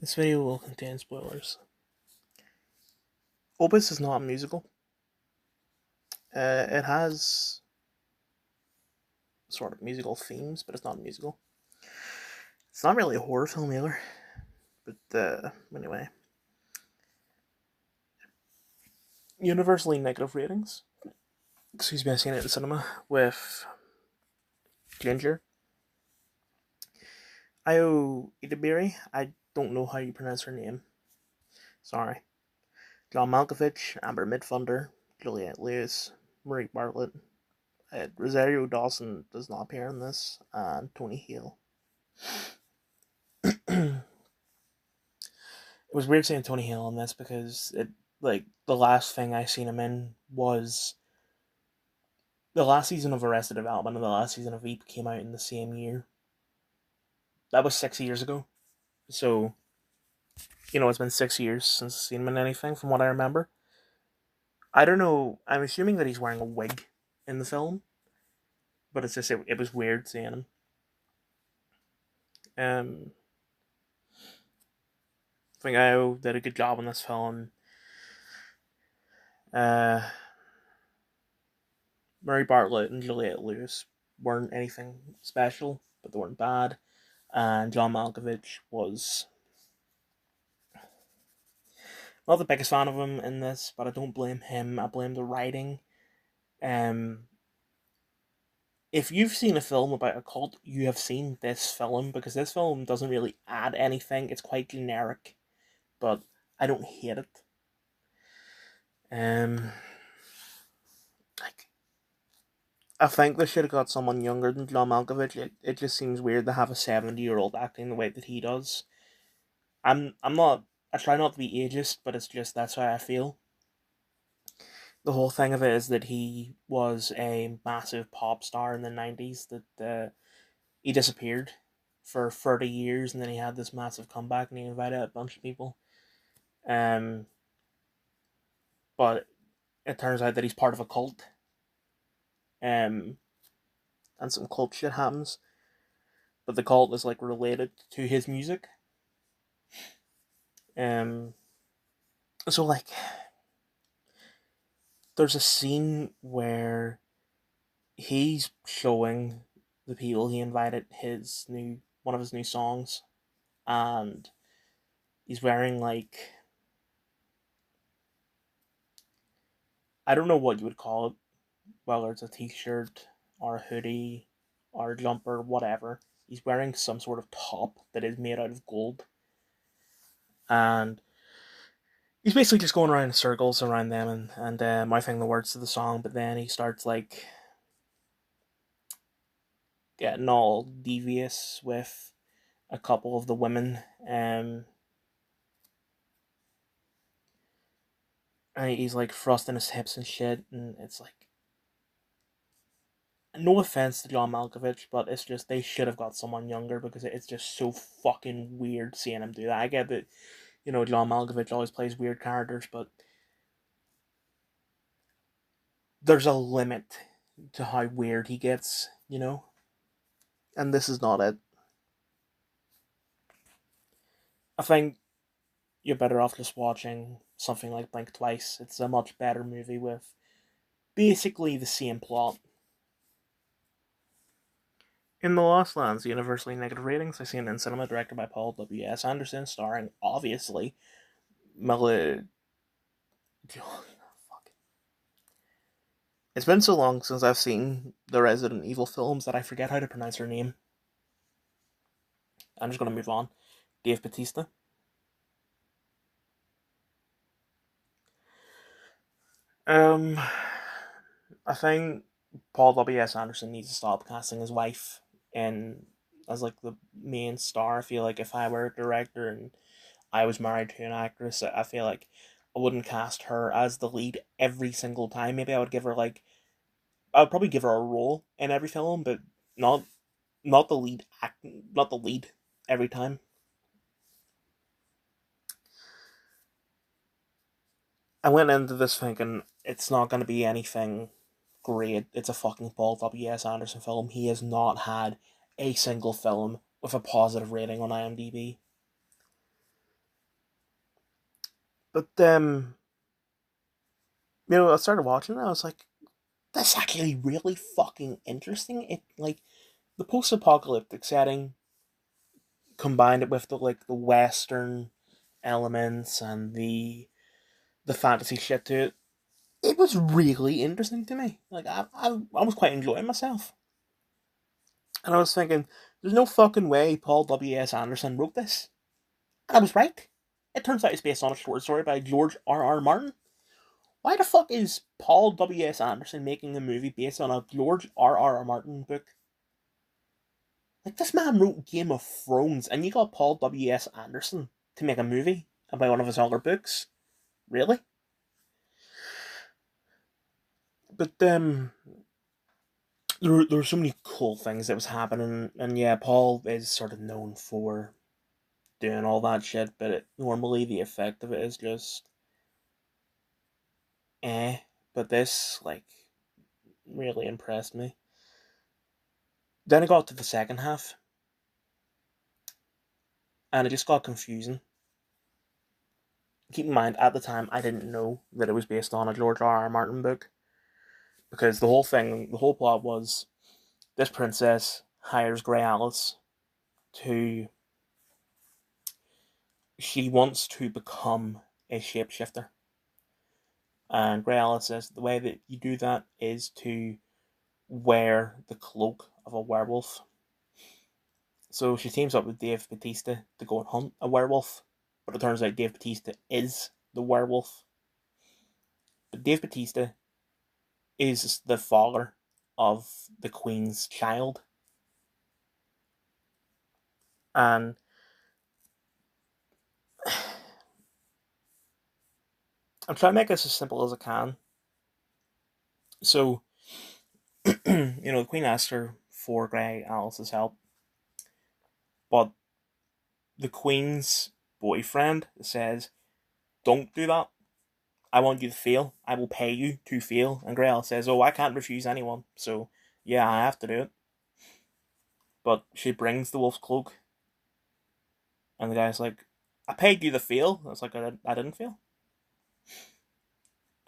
This video will contain spoilers. Opus is not a musical. It has sort of musical themes, but it's not a musical. It's not really a horror film either. But anyway, universally negative ratings. Excuse me, I seen it in the cinema with Ginger. Io Idibiri. I don't know how you pronounce her name. Sorry. John Malkovich, Amber Midthunder, Juliette Lewis, Marie Bartlett, Rosario Dawson does not appear in this, and Tony Hale. It was weird seeing Tony Hale in this because the last thing I seen him in was the last season of Arrested Development and the last season of Veep came out in the same year. That was 6 years ago. So, it's been 6 years since I've seen him in anything from what I remember. I don't know, I'm assuming that he's wearing a wig in the film, but it's just, it was weird seeing him. I think I did a good job on this film. Murray Bartlett and Juliette Lewis weren't anything special, but they weren't bad. And John Malkovich was not the biggest fan of him in this, but I don't blame him. I blame the writing. If you've seen a film about a cult, you have seen this film, because this film doesn't really add anything. It's quite generic, but I don't hate it. I think they should have got someone younger than John Malkovich. It just seems weird to have a 70-year-old acting the way that he does. I'm not. I try not to be ageist, but it's just that's how I feel. The whole thing of it is that he was a massive pop star in the 90s. That he disappeared for 30 years, and then he had this massive comeback, and he invited a bunch of people. But it turns out that he's part of a cult. And some cult shit happens. But the cult is related to his music. So there's a scene where he's showing the people he invited one of his new songs, and he's wearing I don't know what you would call it, whether it's a t-shirt or a hoodie or a jumper, whatever. He's wearing some sort of top that is made out of gold, and he's basically just going around in circles around them and mouthing the words to the song, but then he starts getting all devious with a couple of the women. And he's thrusting his hips and shit, and it's no offense to John Malkovich, but it's just they should have got someone younger, because it's just so fucking weird seeing him do that. I get that, John Malkovich always plays weird characters, but there's a limit to how weird he gets, and this is not it. I think you're better off just watching something like Blink Twice. It's a much better movie with basically the same plot. In The Lost Lands, universally negative ratings. I see it in cinema, directed by Paul W.S. Anderson, starring, obviously, Mila... It's been so long since I've seen the Resident Evil films that I forget how to pronounce her name. I'm just going to move on. Dave Bautista. I think Paul W.S. Anderson needs to stop casting his wife as the main star. I feel like if I were a director and I was married to an actress, I feel like I wouldn't cast her as the lead every single time. Maybe I would give her I would probably give her a role in every film, but not the lead not the lead every time. I went into this thinking it's not going to be anything great. It's a fucking Paul W.S. Anderson film. He has not had a single film with a positive rating on IMDb. But I started watching it. And I was like, that's actually really fucking interesting. It like the post-apocalyptic setting combined it with the western elements and the fantasy shit to it. It was really interesting to me. Like I was quite enjoying myself, and I was thinking, there's no fucking way Paul W.S. Anderson wrote this. And I was right. It turns out it's based on a short story by George R. R. Martin. Why the fuck is Paul W.S. Anderson making a movie based on a George R. R. Martin book? Like, this man wrote Game of Thrones, and you got Paul W.S. Anderson to make a movie about one of his other books? Really? But there were so many cool things that was happening, and yeah, Paul is sort of known for doing all that shit, but normally the effect of it is just eh. But this, like, really impressed me. Then I got to the second half, and it just got confusing. Keep in mind, at the time, I didn't know that it was based on a George R. R. Martin book, because the whole plot was this princess hires Grey Alice to. She wants to become a shapeshifter. And Grey Alice says the way that you do that is to wear the cloak of a werewolf. So she teams up with Dave Bautista to go and hunt a werewolf. But it turns out Dave Bautista is the werewolf. But Dave Bautista is the father of the Queen's child. And I'm trying to make this as simple as I can. So, the Queen asked her for Grey Alice's help, but the Queen's boyfriend says, "Don't do that. I want you to fail. I will pay you to fail." And Grey Alice says, "Oh, I can't refuse anyone, so yeah, I have to do it." But she brings the wolf's cloak, and the guy's like, "I paid you to fail." It's like, I didn't fail.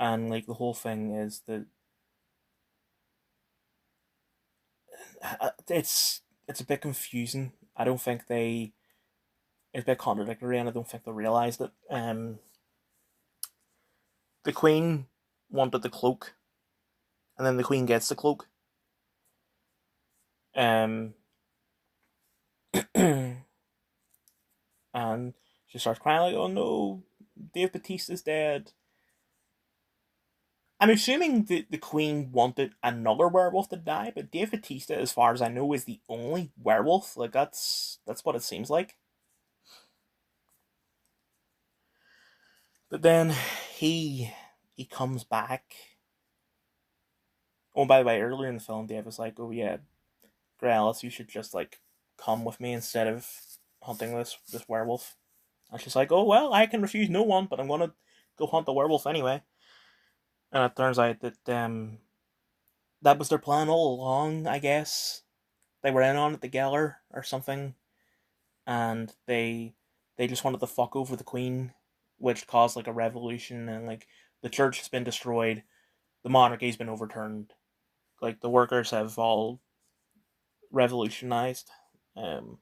And like the whole thing is that it's a bit confusing. I don't think they it's a bit contradictory, and I don't think they realised it. The Queen wanted the cloak, and then the Queen gets the cloak. Um, and she starts crying like, "Oh no, Dave Bautista's dead." I'm assuming that the Queen wanted another werewolf to die, but Dave Bautista, as far as I know, is the only werewolf. Like that's what it seems like. But then he comes back. Oh, by the way, earlier in the film, Dave was like, "Oh yeah, Grey Alice, you should just like come with me instead of hunting this werewolf." And she's like, "Oh well, I can refuse no one, but I'm gonna go hunt the werewolf anyway." And it turns out that that was their plan all along. I guess they were in on it together or something, and they just wanted to fuck over the Queen, which caused like a revolution, and like the church has been destroyed, the monarchy's been overturned, like the workers have all revolutionized. Um,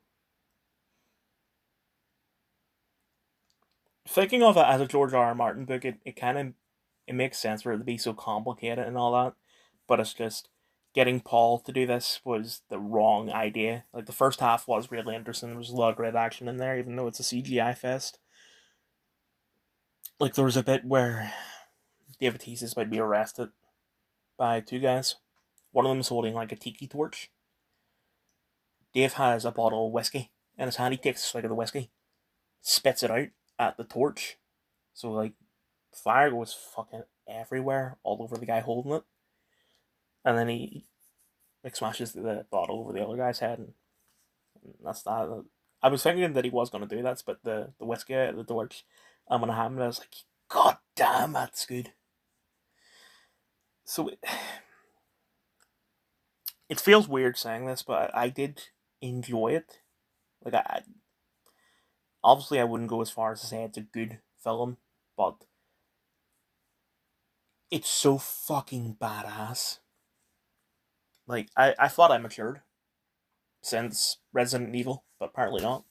Thinking of it as a George R. R. Martin book, it kind of it makes sense for it to be so complicated and all that, but it's just getting Paul to do this was the wrong idea. Like the first half was really interesting. There was a lot of great action in there, even though it's a CGI fest. Like there was a bit where David Teases might be arrested by two guys. One of them is holding like a tiki torch. Dave has a bottle of whiskey in his hand. He takes a swig of the whiskey, spits it out at the torch. So like fire goes fucking everywhere, all over the guy holding it. And then he like smashes the bottle over the other guy's head, and that's that. I was thinking that he was gonna do that, but the whiskey out the torch, I'm gonna have him. I was like, God damn, that's good. So it feels weird saying this, but I did enjoy it. Like I obviously I wouldn't go as far as to say it's a good film, but it's so fucking badass. Like, I thought I matured since Resident Evil, but apparently not.